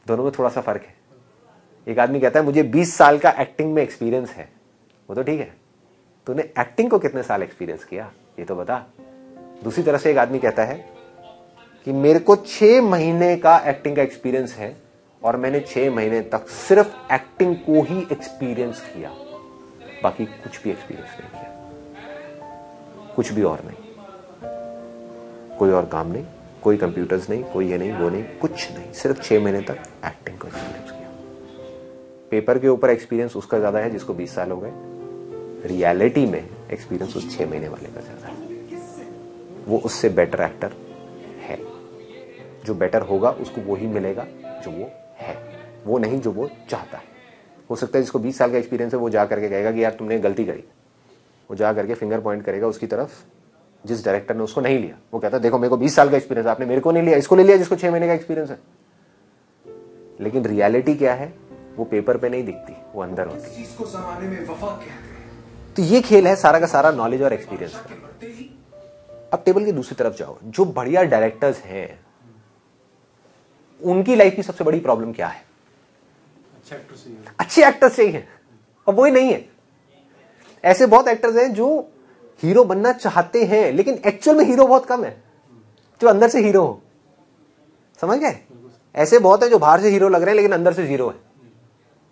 दोनों में थोड़ा सा फर्क है। एक आदमी कहता है मुझे 20 साल का एक्टिंग में एक्सपीरियंस है, वो तो ठीक है, तूने एक्टिंग को कितने साल एक्सपीरियंस किया ये तो बता। दूसरी तरफ से एक आदमी कहता है कि मेरे को 6 महीने का एक्टिंग का एक्सपीरियंस है और मैंने 6 महीने तक सिर्फ एक्टिंग को ही एक्सपीरियंस किया, बाकी कुछ भी एक्सपीरियंस नहीं किया, कुछ भी और नहीं, कोई और काम नहीं, कोई कंप्यूटर्स नहीं, कोई ये नहीं वो नहीं, कुछ नहीं, सिर्फ 6 महीने तक एक्टिंग को एक्सपीरियंस किया। पेपर के ऊपर एक्सपीरियंस उसका ज्यादा है जिसको 20 साल हो गए, रियलिटी में एक्सपीरियंस उस 6 महीने वाले का ज्यादा है। वो उससे बेटर एक्टर है, जो बेटर होगा उसको वो ही मिलेगा जो वो है, वो नहीं जो वो चाहता है। हो सकता है जिसको 20 साल का एक्सपीरियंस है वो जा करके कहेगा कि यार तुमने गलती करी, वो जा करके फिंगर पॉइंट करेगा उसकी तरफ जिस डायरेक्टर ने उसको नहीं लिया। वो कहता है देखो मेरे को 20 साल का एक्सपीरियंस, आपने मेरे को नहीं लिया, इसको ले लिया जिसको 6 महीने का एक्सपीरियंस है। लेकिन रियलिटी क्या है वो पेपर पे नहीं दिखती, वो अंदर होती है। तो ये खेल है सारा का सारा नॉलेज और एक्सपीरियंस का। अब टेबल की दूसरी तरफ जाओ, जो बढ़िया डायरेक्टर्स हैं उनकी लाइफ की सबसे बड़ी प्रॉब्लम क्या है? अच्छे एक्टर्स चाहिए, और वही नहीं है। ऐसे बहुत एक्टर्स हैं जो हीरो बनना चाहते हैं लेकिन एक्चुअल में हीरो बहुत कम है जो अंदर से हीरो हो। समझ गए? ऐसे बहुत है जो बाहर से हीरो लग रहे हैं लेकिन अंदर से जीरो है।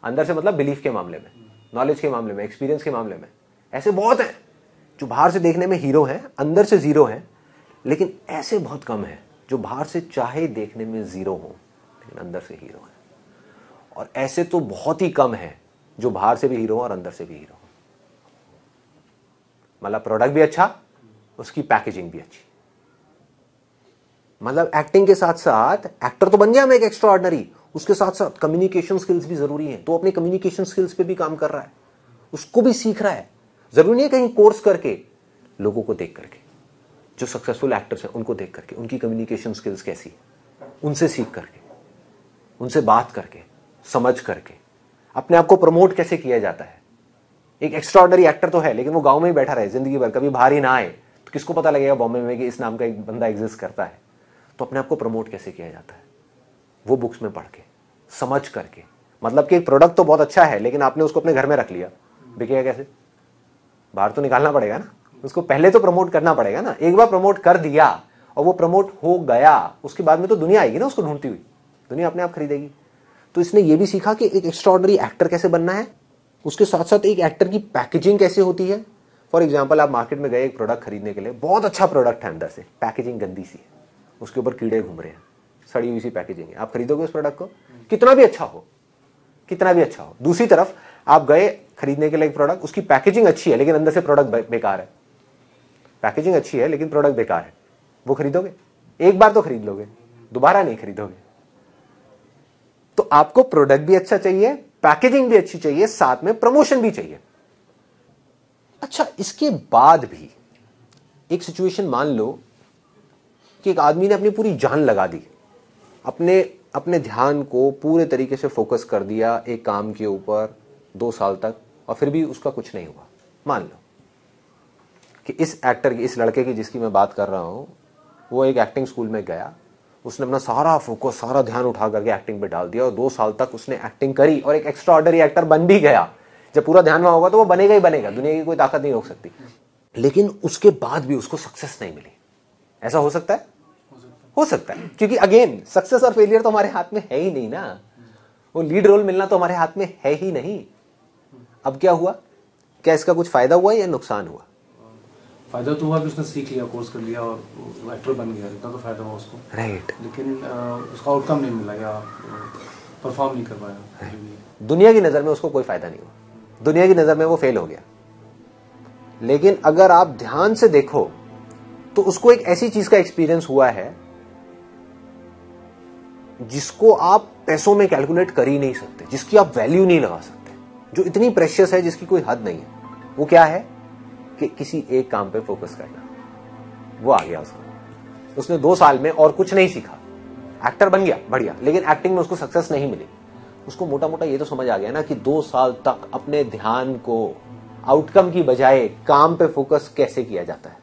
अंदर से मतलब बिलीफ के मामले में, नॉलेज के मामले में, एक्सपीरियंस के मामले में। ऐसे बहुत हैं जो बाहर से देखने में हीरो हैं, अंदर से जीरो हैं। लेकिन ऐसे बहुत कम है जो बाहर से चाहे देखने में जीरो हो लेकिन अंदर से हीरो है। और ऐसे तो बहुत ही कम है जो बाहर से भी हीरो और अंदर से भी हीरो। मतलब प्रोडक्ट भी अच्छा, उसकी पैकेजिंग भी अच्छी। मतलब एक्टिंग के साथ साथ एक्टर तो बन गया मैं एक एक्स्ट्रा ऑर्डिनरी, उसके साथ साथ कम्युनिकेशन स्किल्स भी जरूरी है। तो अपने कम्युनिकेशन स्किल्स पे भी काम कर रहा है, उसको भी सीख रहा है। जरूरी नहीं है कहीं कोर्स करके, लोगों को देख करके, जो सक्सेसफुल एक्टर्स हैं उनको देख करके, उनकी कम्युनिकेशन स्किल्स कैसी है, उनसे सीख करके, उनसे बात करके, समझ करके अपने आप को प्रमोट कैसे किया जाता है। एक एक्स्ट्रा ऑर्डिनरी एक्टर तो है लेकिन वो गांव में ही बैठा रहे जिंदगी भर, कभी बाहर ही ना आए, तो किसको पता लगेगा बॉम्बे में कि इस नाम का एक बंदा एग्जिस्ट करता है। तो अपने आप को प्रमोट कैसे किया जाता है, वो बुक्स में पढ़ के, समझ करके। मतलब कि एक प्रोडक्ट तो बहुत अच्छा है लेकिन आपने उसको अपने घर में रख लिया, बिकेगा कैसे? बाहर तो निकालना पड़ेगा ना, उसको पहले तो प्रमोट करना पड़ेगा ना। एक बार प्रमोट कर दिया और वो प्रमोट हो गया, उसके बाद में तो दुनिया आएगी ना उसको ढूंढती हुई, दुनिया अपने आप खरीदेगी। तो इसने ये भी सीखा कि एक एक्स्ट्रा ऑर्डिनरी एक्टर कैसे बनना है, उसके साथ साथ एक एक्टर की पैकेजिंग कैसे होती है। फॉर एग्जाम्पल, आप मार्केट में गए एक प्रोडक्ट खरीदने के लिए, बहुत अच्छा प्रोडक्ट है, अंदर से पैकेजिंग गंदी सी है, उसके ऊपर कीड़े घूम रहे हैं, सड़ी हुई सी पैकेजिंग है, आप खरीदोगे उस प्रोडक्ट को? कितना भी अच्छा हो, कितना भी अच्छा हो। दूसरी तरफ आप गए खरीदने के लिए एक प्रोडक्ट, उसकी पैकेजिंग अच्छी है लेकिन अंदर से प्रोडक्ट बेकार है। पैकेजिंग अच्छी है लेकिन प्रोडक्ट बेकार है, वो खरीदोगे? एक बार तो खरीद लोगे, दोबारा नहीं खरीदोगे। तो आपको प्रोडक्ट भी अच्छा चाहिए, पैकेजिंग भी अच्छी चाहिए, साथ में प्रमोशन भी चाहिए। अच्छा, इसके बाद भी एक सिचुएशन मान लो कि एक आदमी ने अपनी पूरी जान लगा दी, अपने ध्यान को पूरे तरीके से फोकस कर दिया एक काम के ऊपर 2 साल तक, और फिर भी उसका कुछ नहीं हुआ। मान लो कि इस एक्टर की, इस लड़के की जिसकी मैं बात कर रहा हूं, वो एक एक्टिंग स्कूल में गया, उसने अपना सारा फोकस, सारा ध्यान उठा करके एक्टिंग पे डाल दिया और 2 साल तक उसने एक्टिंग करी और एक एक्स्ट्रा ऑर्डिनरी एक्टर बन भी गया। जब पूरा ध्यान वहां होगा तो वो बनेगा ही बनेगा, दुनिया की कोई ताकत नहीं रोक सकती। लेकिन उसके बाद भी उसको सक्सेस नहीं मिली। ऐसा हो सकता है? हो सकता है, क्योंकि अगेन सक्सेस और फेलियर तो हमारे हाथ में है ही नहीं ना, वो लीड रोल मिलना तो हमारे हाथ में है ही नहीं। अब क्या हुआ? क्या इसका कुछ फायदा हुआ या नुकसान हुआ? फायदा तो हुआ कि उसने सीख लिया, कोर्स कर लिया और एक्टर बन गया, इतना तो फायदा हुआ उसको, राइट। लेकिन उसका आउटकम नहीं मिला या परफॉर्म नहीं कर पाया। दुनिया की नजर में उसको कोई फायदा नहीं हुआ, दुनिया की नजर में वो फेल हो गया। लेकिन अगर आप ध्यान से देखो तो उसको एक ऐसी चीज का एक्सपीरियंस हुआ है जिसको आप पैसों में कैलकुलेट कर ही नहीं सकते, जिसकी आप वैल्यू नहीं लगा सकते, जो इतनी प्रेशियस है जिसकी कोई हद नहीं है। वो क्या है कि किसी एक काम पे फोकस करना। वो आ गया उसको, उसने 2 साल में और कुछ नहीं सीखा, एक्टर बन गया बढ़िया, लेकिन एक्टिंग में उसको सक्सेस नहीं मिली। उसको मोटा मोटा ये तो समझ आ गया ना कि 2 साल तक अपने ध्यान को आउटकम की बजाय काम पे फोकस कैसे किया जाता है,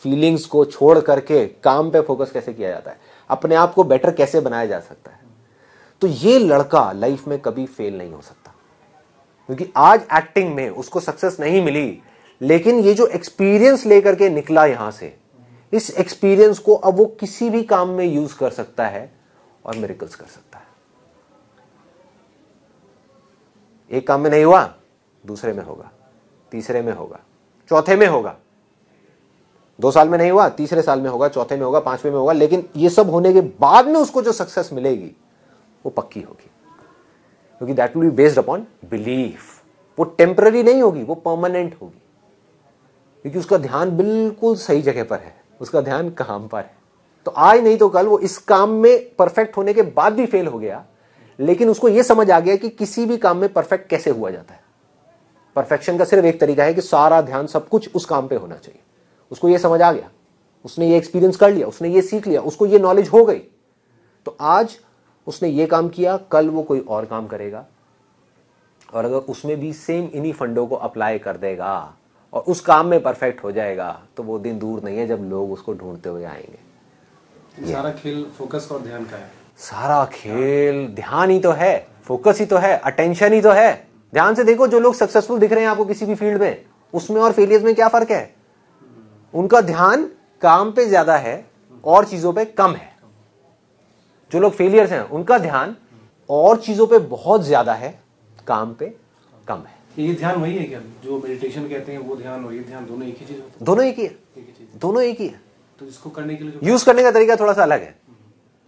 फीलिंग्स को छोड़ करके काम पे फोकस कैसे किया जाता है, अपने आप को बेटर कैसे बनाया जा सकता है। तो तो ये लड़का लाइफ में कभी फेल नहीं हो सकता, क्योंकि आज एक्टिंग में उसको सक्सेस नहीं मिली, लेकिन ये जो एक्सपीरियंस लेकर के निकला यहां से, इस एक्सपीरियंस को अब वो किसी भी काम में यूज कर सकता है और मिरेकल्स कर सकता है। एक काम में नहीं हुआ, दूसरे में होगा, तीसरे में होगा, चौथे में होगा। 2 साल में नहीं हुआ, तीसरे साल में होगा, चौथे में होगा, 5वें में होगा। लेकिन ये सब होने के बाद में उसको जो सक्सेस मिलेगी वो पक्की होगी, क्योंकि that will be based upon belief. वो टेम्पररी नहीं होगी, वो परमानेंट होगी, क्योंकि उसका ध्यान बिल्कुल सही जगह पर है, उसका ध्यान काम पर है। तो आज नहीं तो कल वो इस काम में परफेक्ट होने के बाद भी फेल हो गया, लेकिन उसको यह समझ आ गया कि किसी भी काम में परफेक्ट कैसे हुआ जाता है। परफेक्शन का सिर्फ एक तरीका है कि सारा ध्यान सब कुछ उस काम पे होना चाहिए। उसको यह समझ आ गया, उसने ये एक्सपीरियंस कर लिया, उसने ये सीख लिया, उसको ये नॉलेज हो गई। तो आज उसने ये काम किया, कल वो कोई और काम करेगा, और अगर उसमें भी सेम इन्हीं फंडों को अप्लाई कर देगा और उस काम में परफेक्ट हो जाएगा, तो वो दिन दूर नहीं है जब लोग उसको ढूंढते हुए आएंगे। सारा खेल फोकस और ध्यान का है। सारा खेल ध्यान ही तो है, फोकस ही तो है, अटेंशन ही तो है। ध्यान से देखो, जो लोग सक्सेसफुल दिख रहे हैं आपको किसी भी फील्ड में, उसमें और फेलियर्स में क्या फर्क है? उनका ध्यान काम पे ज्यादा है और चीजों पे कम है। जो लोग फेलियर्स हैं उनका ध्यान और चीजों पे बहुत ज्यादा है, काम पे कम है। ये ध्यान वही है क्या जो मेडिटेशन कहते हैं, वो ध्यान और ये ध्यान दोनों एक ही चीज होती है? दोनों एक ही है, दोनों एक ही है। तो इसको करने के लिए यूज करने का तरीका थोड़ा सा अलग है।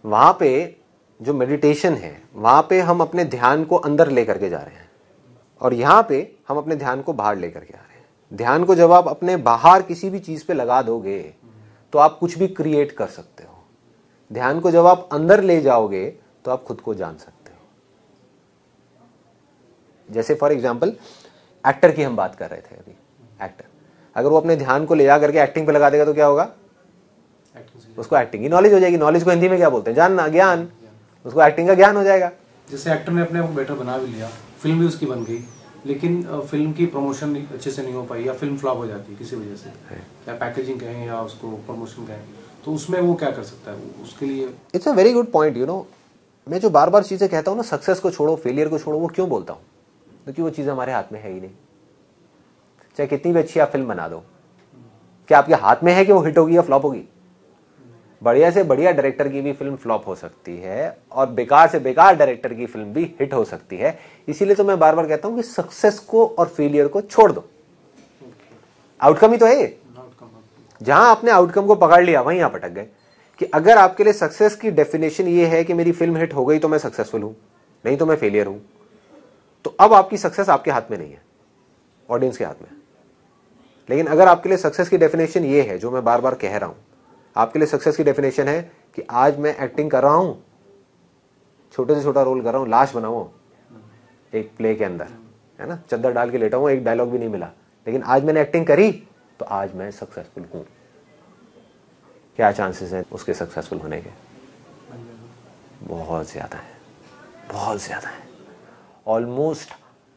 वहां पे जो मेडिटेशन है, वहां पे हम अपने ध्यान को अंदर लेकर के जा रहे हैं, और यहां पे हम अपने ध्यान को बाहर लेकर के आ रहे हैं। ध्यान को जब आप अपने बाहर किसी भी चीज पे लगा दोगे तो आप कुछ भी क्रिएट कर सकते हो। ध्यान को जब आप अंदर ले जाओगे तो आप खुद को जान सकते हो। जैसे फॉर एग्जाम्पल एक्टर की हम बात कर रहे थे अभी। एक्टर अगर वो अपने ध्यान को ले जा करके एक्टिंग पे लगा देगा तो क्या होगा? उसको एक्टिंग की नॉलेज हो जाएगी। नॉलेज को हिंदी में क्या बोलते हैं? जानना, ज्ञान। उसको एक्टिंग का ज्ञान हो जाएगा। जैसे एक्टर ने अपने आप को बेटर बना भी लिया, फिल्म भी उसकी बन गई, लेकिन फिल्म की प्रमोशन अच्छे से नहीं हो पाई या फिल्म फ्लॉप हो जाती है किसी वजह से, या पैकेजिंग कहें या उसको प्रमोशन कहें, तो उसमें वो क्या कर सकता है? उसके लिए it's a very good point. You know, मैं जो बार बार चीजें कहता हूँ ना, सक्सेस को छोड़ो, फेलियर को छोड़ो, वो क्यों बोलता हूँ? क्योंकि वो चीज़ हमारे हाथ में है ही नहीं। चाहे कितनी भी अच्छी आप फिल्म बना दो, क्या आपके हाथ में है कि वो हिट होगी या फ्लॉप होगी? बढ़िया से बढ़िया डायरेक्टर की भी फिल्म फ्लॉप हो सकती है और बेकार से बेकार डायरेक्टर की फिल्म भी हिट हो सकती है। इसीलिए तो मैं बार बार कहता हूं कि सक्सेस को और फेलियर को छोड़ दो। आउटकम ही तो है। जहां आपने आउटकम को पकड़ लिया वहीं आप अटक गए। कि अगर आपके लिए सक्सेस की डेफिनेशन ये है कि मेरी फिल्म हिट हो गई तो मैं सक्सेसफुल हूं, नहीं तो मैं फेलियर हूं, तो अब आपकी सक्सेस आपके हाथ में नहीं है, ऑडियंस के हाथ में। लेकिन अगर आपके लिए सक्सेस की डेफिनेशन ये है, जो मैं बार बार कह रहा हूं, आपके लिए सक्सेस की डेफिनेशन है कि आज मैं एक्टिंग कर रहा हूं, छोटे से छोटा रोल कर रहा हूं, लाश बना हुआ एक प्ले के अंदर, है ना, चद्दर डाल के लेटा हूं, एक डायलॉग भी नहीं मिला, लेकिन आज मैंने एक्टिंग करी तो आज मैं सक्सेसफुल हूं। क्या चांसेस हैं उसके सक्सेसफुल होने के? बहुत ज्यादा है, बहुत ज्यादा है। ऑलमोस्ट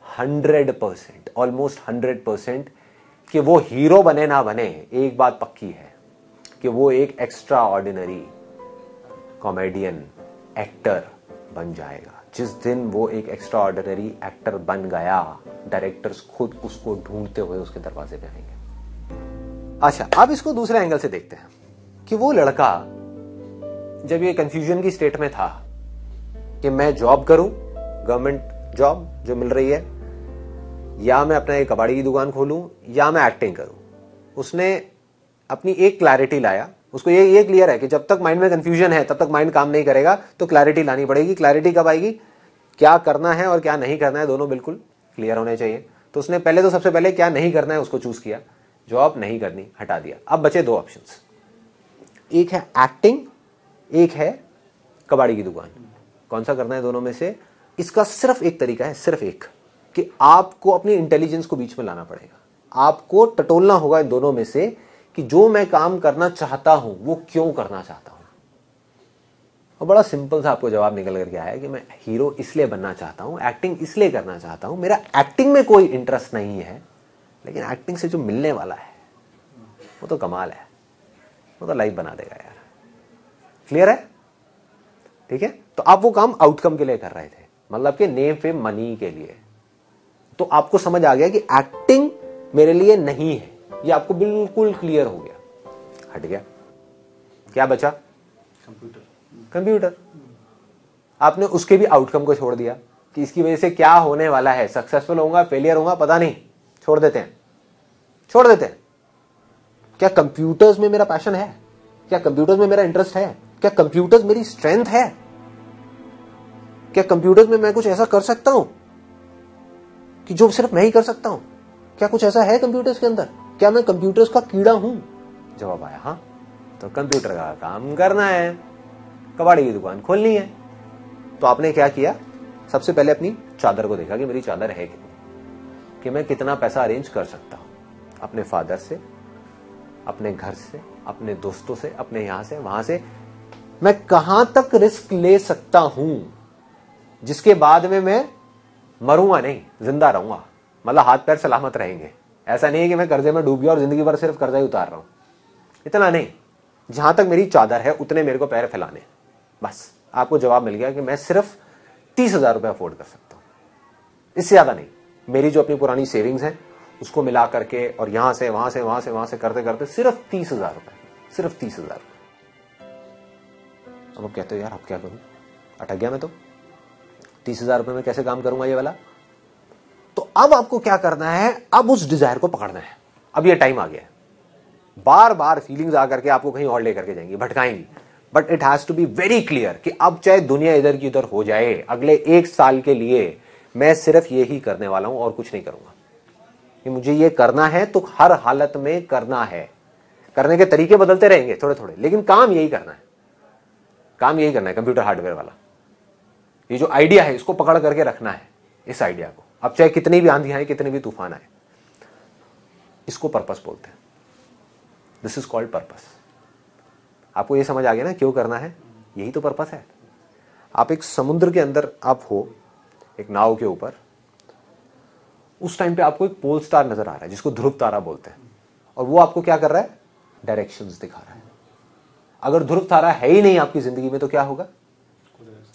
100% कि वो हीरो बने ना बने, एक बात पक्की है कि वो एक एक्स्ट्रा ऑर्डिनरी कॉमेडियन एक्टर बन जाएगा। जिस दिन वो एक एक्स्ट्रा ऑर्डिनरी एक्टर बन गया, डायरेक्टर्स खुद उसको ढूंढते हुए उसके दरवाजे पे आएंगे। अच्छा, अब इसको दूसरे एंगल से देखते हैं कि वो लड़का जब ये कंफ्यूजन की स्टेट में था कि मैं जॉब करूं, गवर्नमेंट जॉब जो मिल रही है, या मैं अपना एक कबाड़ी की दुकान खोलूं, या मैं एक्टिंग करूं, उसने अपनी एक क्लैरिटी लाया। उसको ये क्लियर है कि जब तक माइंड में कंफ्यूजन है तब तक माइंड काम नहीं करेगा, तो क्लैरिटी लानी पड़ेगी। क्लैरिटी कब आएगी? क्या करना है और क्या नहीं करना है दोनों बिल्कुल क्लियर होने चाहिए। तो उसने पहले, तो सबसे पहले क्या नहीं करना है उसको चूज किया, जॉब नहीं करनी, हटा दिया। अब बचे 2 ऑप्शंस, एक है एक्टिंग, एक है कबाड़ी की दुकान। कौन सा करना है दोनों में से? इसका सिर्फ एक तरीका है, सिर्फ एक, कि आपको अपनी इंटेलिजेंस को बीच में लाना पड़ेगा। आपको टटोलना होगा इन दोनों में से कि जो मैं काम करना चाहता हूं वो क्यों करना चाहता हूं। और बड़ा सिंपल सा आपको जवाब निकल करके आया कि मैं हीरो इसलिए बनना चाहता हूं, एक्टिंग इसलिए करना चाहता हूं, मेरा एक्टिंग में कोई इंटरेस्ट नहीं है, लेकिन एक्टिंग से जो मिलने वाला है वो तो कमाल है, वो तो लाइफ बना देगा यार। क्लियर है? ठीक है, तो आप वो काम आउटकम के लिए कर रहे थे, मतलब कि नेम फेम मनी के लिए। तो आपको समझ आ गया कि एक्टिंग मेरे लिए नहीं है, ये आपको बिल्कुल क्लियर हो गया, हट गया। क्या बचा? कंप्यूटर। आपने उसके भी आउटकम को छोड़ दिया कि इसकी वजह से क्या होने वाला है, सक्सेसफुल होगा फेलियर होगा पता नहीं, छोड़ देते हैं, छोड़ देते हैं। क्या कंप्यूटर्स में मेरा पैशन है? क्या कंप्यूटर्स में मेरा इंटरेस्ट है? क्या कंप्यूटर्स मेरी स्ट्रेंथ है? क्या कंप्यूटर्स में मैं कुछ ऐसा कर सकता हूं कि जो सिर्फ मैं ही कर सकता हूं? क्या कुछ ऐसा है कंप्यूटर्स के अंदर? क्या मैं कंप्यूटर्स का कीड़ा हूं? जवाब आया हाँ। तो कंप्यूटर का काम करना है, कबाड़ी की दुकान खोलनी है। तो आपने क्या किया? सबसे पहले अपनी चादर को देखा कि मेरी चादर है कितनी, कि मैं कितना पैसा अरेंज कर सकता हूं, अपने फादर से, अपने घर से, अपने दोस्तों से, अपने यहां से वहां से, मैं कहां तक रिस्क ले सकता हूं जिसके बाद में मैं मरूंगा नहीं, जिंदा रहूंगा, मतलब हाथ पैर सलामत रहेंगे। ऐसा नहीं है कि मैं कर्जे में डूब गया और जिंदगी भर सिर्फ कर्जा ही उतार रहा हूं, इतना नहीं। जहां तक मेरी चादर है उतने मेरे को पैर फैलाने, बस। आपको जवाब मिल गया कि मैं सिर्फ 30,000 रुपए अफोर्ड कर सकता हूं, इससे ज्यादा नहीं। मेरी जो अपनी पुरानी सेविंग्स है उसको मिला करके और यहां से वहां से वहां से वहां से करते करते सिर्फ 30,000 रुपए, सिर्फ 30,000 रुपए। अब कहते हो यार अब क्या करूं, अटक गया मैं तो, 30,000 रुपए में कैसे काम करूंगा ये वाला। तो अब आपको क्या करना है, अब उस डिजायर को पकड़ना है। अब ये टाइम आ गया है, बार बार फीलिंग्स आकर के आपको कहीं और लेकर के जाएंगी, भटकाएंगी, but it has to be very clear कि अब चाहे दुनिया इधर की उधर हो जाए, अगले 1 साल के लिए मैं सिर्फ ये ही करने वाला हूं और कुछ नहीं करूंगा। कि मुझे ये करना है तो हर हालत में करना है। करने के तरीके बदलते रहेंगे थोड़े थोड़े, लेकिन काम यही करना है, काम यही करना है। कंप्यूटर हार्डवेयर वाला ये जो आइडिया है इसको पकड़ करके रखना है, इस आइडिया को। अब चाहे कितनी भी आंधी आए, कितने भी तूफान आए, इसको पर्पस बोलते हैं। This is called purpose. आपको ये समझ आ गया ना क्यों करना है, यही तो पर्पस है। आप एक समुद्र के अंदर आप हो, एक नाव के ऊपर, उस टाइम पे आपको एक पोल स्टार नजर आ रहा है जिसको ध्रुव तारा बोलते हैं, और वो आपको क्या कर रहा है, डायरेक्शंस दिखा रहा है। अगर ध्रुव तारा है ही नहीं आपकी जिंदगी में तो क्या होगा,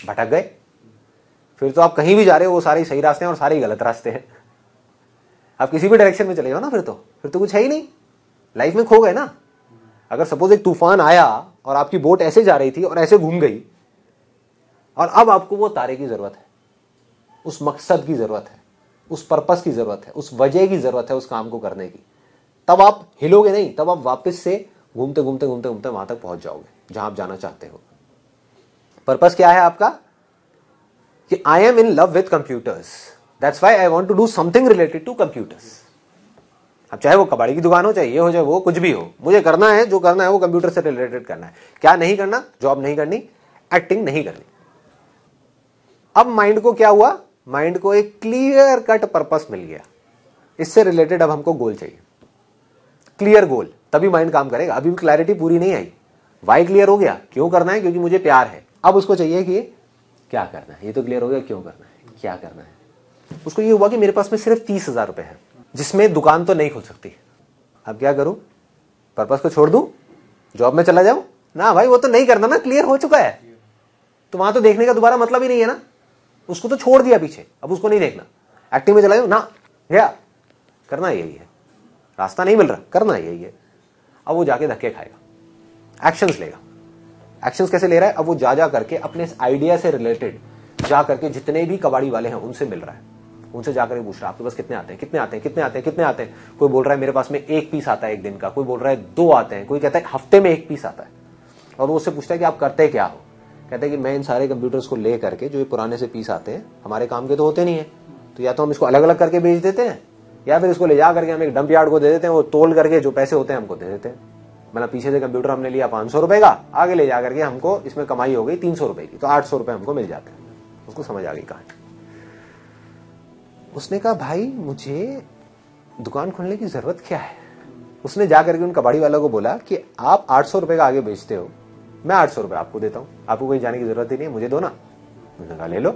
भटक गए। फिर तो आप कहीं भी जा रहे हो वो सारे सही रास्ते हैं और सारे गलत रास्ते हैं। आप किसी भी डायरेक्शन में चले जाओ ना, फिर तो कुछ है ही नहीं, लाइफ में खो गए ना। अगर सपोज एक तूफान आया और आपकी बोट ऐसे जा रही थी और ऐसे घूम गई, और अब आपको वो तारे की जरूरत है, उस मकसद की जरूरत है, उस पर्पस की जरूरत है, उस वजह की जरूरत है उस काम को करने की, तब आप हिलोगे नहीं, तब आप वापस से घूमते घूमते घूमते घूमते वहां तक पहुंच जाओगे जहां आप जाना चाहते हो। पर्पस क्या है आपका, कि I am in love with computers, that's why I want to do something related to computers. अब चाहे वो कबाड़ी की दुकान हो, चाहे ये हो, चाहे वो कुछ भी हो, मुझे करना है, जो करना है वो कंप्यूटर से रिलेटेड करना है। क्या नहीं करना, जॉब नहीं करनी, एक्टिंग नहीं करनी। अब माइंड को क्या हुआ, माइंड को एक क्लियर कट पर्पस मिल गया, इससे रिलेटेड अब हमको गोल चाहिए, क्लियर गोल, तभी माइंड काम करेगा। अभी भी क्लैरिटी पूरी नहीं आई, वाई क्लियर हो गया, क्यों करना है, क्योंकि मुझे प्यार है। अब उसको चाहिए कि क्या करना है, ये तो क्लियर हो गया, क्यों करना है, क्या करना है। उसको ये हुआ कि मेरे पास में सिर्फ 30,000 रुपए है, जिसमें दुकान तो नहीं खुल सकती। अब क्या करूं, पर्पस को छोड़ दूं, जॉब में चला जाऊं ना, भाई वो तो नहीं करना ना, क्लियर हो चुका है, तो वहां तो देखने का दोबारा मतलब ही नहीं है ना, उसको तो छोड़ दिया पीछे, अब उसको नहीं देखना। एक्टिंग में चला जाऊं ना, गया, करना यही है, रास्ता नहीं मिल रहा, करना यही है। अब वो जाके धक्के खाएगा, एक्शंस लेगा। एक्शंस कैसे ले रहा है, अब वो जा करके अपने आइडिया से रिलेटेड जा करके जितने भी कबाड़ी वाले हैं उनसे मिल रहा है, उनसे जाकर पूछ रहा है आपके पास कितने आते हैं, कितने आते हैं, कितने आते हैं, कितने आते हैं। कोई बोल रहा है मेरे पास में 1 पीस आता है एक दिन का, कोई बोल रहा है 2 आते हैं, कोई कहता है हफ्ते में 1 पीस आता है। और वो उससे पूछता है कि आप करते क्या हो, कहते हैं कि मैं इन सारे कंप्यूटर्स को ले करके जो ये पुराने से पीस आते हैं, हमारे काम के तो होते नहीं है, तो या तो हम इसको अलग अलग करके बेच देते हैं, या फिर इसको ले जा करके हम एक डंप यार्ड को दे देते हैं, वो तोल करके जो पैसे होते हैं हमको दे देते हैं। मतलब पीछे से कंप्यूटर हमने लिया 500 रुपए का, आगे ले जा करके हमको इसमें कमाई हो गई 300 रुपए की, तो 800 रुपए हमको मिल जाते हैं। उसको समझ आ गई कहानी। उसने कहा भाई मुझे दुकान खोलने की जरूरत क्या है। उसने जाकर के उन कबाड़ी वालों को बोला कि आप 800 रुपए का आगे बेचते हो, मैं 800 रुपए आपको देता हूं, आपको कहीं जाने की जरूरत ही नहीं है, मुझे दो ना। उसने कहा ले लो,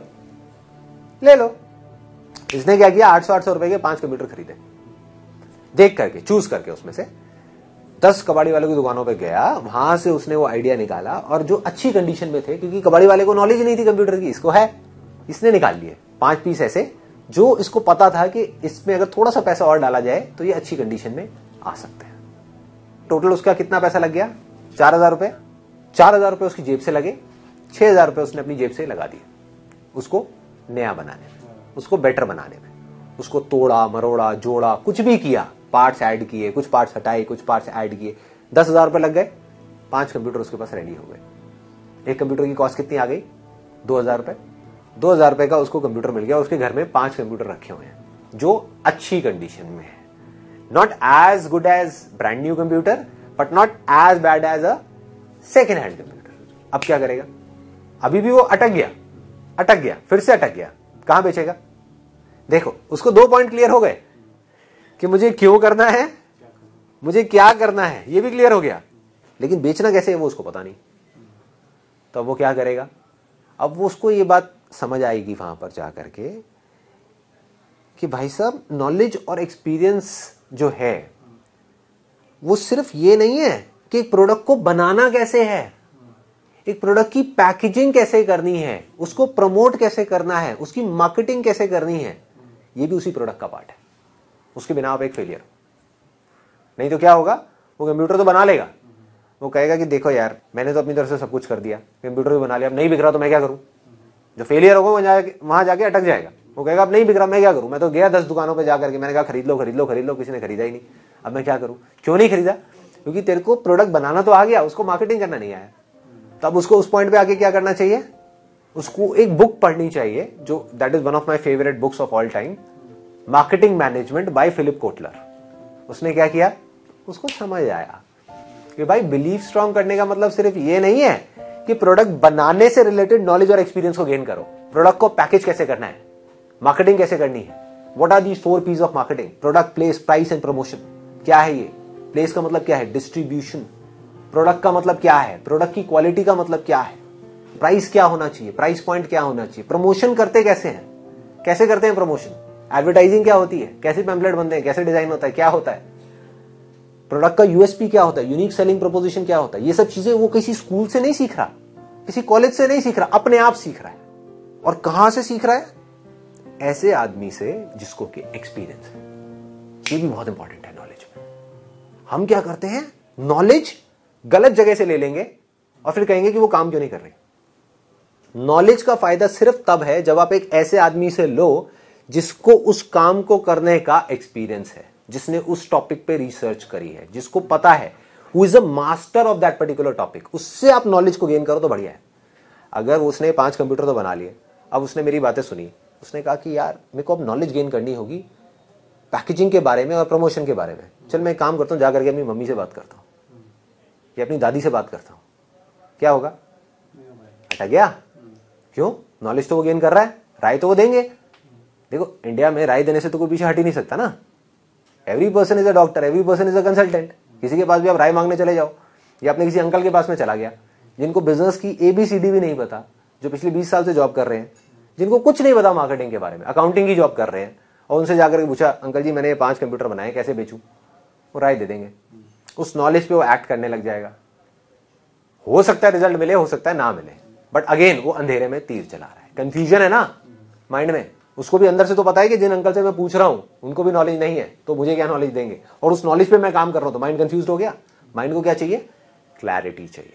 ले लो। इसने क्या किया, 800 रुपए के 5 कंप्यूटर खरीदे, देख करके, चूज करके उसमें से 10 कबाड़ी वाले की दुकानों पे गया, वहां से उसने वो आइडिया निकाला, और जो अच्छी कंडीशन में थे, क्योंकि कबाड़ी वाले को नॉलेज नहीं थी कंप्यूटर की, इसको है, इसने निकाल लिए 5 पीस ऐसे जो इसको पता था कि इसमें अगर थोड़ा सा पैसा और डाला जाए तो ये अच्छी कंडीशन में आ सकते हैं। टोटल उसका कितना पैसा लग गया? 4,000 रुपए। 4,000 रुपए उसकी जेब से लगे, 6,000 रुपए उसने अपनी जेब से लगा दिए उसको नया बनाने में, उसको बेटर बनाने में। उसको तोड़ा मरोड़ा जोड़ा, कुछ भी किया, पार्ट्स ऐड किए, कुछ पार्ट्स हटाए, कुछ पार्ट्स ऐड किए, 10,000 रुपए लग गए। 5 कंप्यूटर उसके पास रेडी हो गए। एक कंप्यूटर की कॉस्ट कितनी आ गई? 2,000 रुपए। 2,000 रुपए का उसको कंप्यूटर मिल गया। उसके घर में 5 कंप्यूटर रखे हुए हैं जो अच्छी कंडीशन में है। Not as good as brand new computer, but not as bad as a second hand computer. अब क्या करेगा? अभी भी वो अटक गया, फिर से अटक गया, कहां बेचेगा? देखो, उसको 2 पॉइंट क्लियर हो गए कि मुझे क्यों करना है, मुझे क्या करना है, ये भी क्लियर हो गया, लेकिन बेचना कैसे है वो उसको पता नहीं। तो अब वो क्या करेगा? अब वो उसको ये बात समझ आएगी वहां पर जाकर के कि भाई साहब, नॉलेज और एक्सपीरियंस जो है वो सिर्फ ये नहीं है कि एक प्रोडक्ट को बनाना कैसे है, एक प्रोडक्ट की पैकेजिंग कैसे करनी है, उसको प्रमोट कैसे करना है, उसकी मार्केटिंग कैसे करनी है, ये भी उसी प्रोडक्ट का पार्ट है। उसके बिना आप एक फेलियर। नहीं तो क्या होगा? वो कंप्यूटर तो बना लेगा, वो कहेगा कि देखो यार, मैंने तो अपनी तरफ से सब कुछ कर दिया, कंप्यूटर भी बना लिया, अब नहीं बिक रहा तो मैं क्या करूं? जो फेलियर होगा वहां जाके अटक जाएगा। वो कहेगा अब नहीं बिक रहा, मैं क्या करूं? मैं तो गया 10 दुकानों पे जाकर के, मैंने कहा खरीद लो खरीद लो खरीद लो, किसी ने खरीदा ही नहीं, अब मैं क्या करूं? क्यों नहीं खरीदा? क्योंकि तेरे को प्रोडक्ट बनाना तो आ गया, उसको मार्केटिंग करना नहीं आया। तब उसको उस पॉइंट पे आके क्या करना चाहिए? उसको एक बुक पढ़नी चाहिए, जो that is one of my favourite books of all time, marketing management by Philip Kotler. उसने क्या किया? उसको समझ आया कि भाई, बिलीफ स्ट्रॉन्ग करने का मतलब सिर्फ ये नहीं है कि प्रोडक्ट बनाने से रिलेटेड नॉलेज और एक्सपीरियंस को गेन करो। प्रोडक्ट को पैकेज कैसे करना है, मार्केटिंग कैसे करनी है, what are these 4 P's of marketing? Product, place, price and promotion. क्या है ये? प्लेस का मतलब क्या है? डिस्ट्रीब्यूशन। प्रोडक्ट का मतलब क्या है? प्रोडक्ट की क्वालिटी का मतलब क्या है? प्राइस क्या होना चाहिए? प्राइस पॉइंट क्या होना चाहिए? प्रमोशन करते कैसे हैं? कैसे करते हैं प्रमोशन? एडवर्टाइजिंग क्या होती है? कैसे पैम्पलेट बनते हैं? कैसे डिजाइन होता है? क्या होता है? प्रोडक्ट का यूएसपी क्या होता है? यूनिक सेलिंग प्रोपोजिशन क्या होता है? ये सब चीजें वो किसी स्कूल से नहीं सीख रहा, किसी कॉलेज से नहीं सीख रहा, अपने आप सीख रहा है। और कहां से सीख रहा है? ऐसे आदमी से जिसको कि एक्सपीरियंस है। ये भी बहुत इंपॉर्टेंट है नॉलेज में। हम क्या करते हैं? नॉलेज गलत जगह से ले लेंगे और फिर कहेंगे कि वो काम क्यों नहीं कर रही। नॉलेज का फायदा सिर्फ तब है जब आप एक ऐसे आदमी से लो जिसको उस काम को करने का एक्सपीरियंस है, जिसने उस टॉपिक पे रिसर्च करी है, जिसको पता है, who is a master of that particular topic. उससे आप नॉलेज को गेन करो तो बढ़िया है। अगर उसने 5 कंप्यूटर तो बना लिए, अब उसने मेरी बातें सुनी, उसने कहा कि यार मेरे को अब नॉलेज गेन करनी होगी पैकेजिंग के बारे में और प्रमोशन के बारे में, चल मैं काम करता हूँ, जाकर के अपनी मम्मी से बात करता हूँ या अपनी दादी से बात करता हूँ। क्या होगा? अटक गया। क्यों? नॉलेज तो वो गेन कर रहा है, राय तो वो देंगे। देखो, इंडिया में राय देने से तो कोई पीछे हट ही नहीं सकता ना। Every person is a doctor, every person is a consultant. किसी के पास भी आप राय मांगने चले जाओ, या अपने किसी अंकल के पास में चला गया जिनको बिजनेस की ABCD भी नहीं पता, जो पिछले 20 साल से जॉब कर रहे हैं, जिनको कुछ नहीं पता मार्केटिंग के बारे में, अकाउंटिंग की जॉब कर रहे हैं, और उनसे जाकर के पूछा, अंकल जी मैंने ये 5 कंप्यूटर बनाए, कैसे बेचूं? वो राय दे देंगे। उस नॉलेज पे वो एक्ट करने लग जाएगा। हो सकता है रिजल्ट मिले, हो सकता है ना मिले, बट अगेन वो अंधेरे में तीर चला रहा है। कंफ्यूजन है ना माइंड में। उसको भी अंदर से तो पता है कि जिन अंकल से मैं पूछ रहा हूं उनको भी नॉलेज नहीं है, तो मुझे क्या नॉलेज देंगे, और उस नॉलेज पे मैं काम कर रहा हूं, तो माइंड कंफ्यूज हो गया। माइंड को क्या चाहिए? क्लैरिटी चाहिए।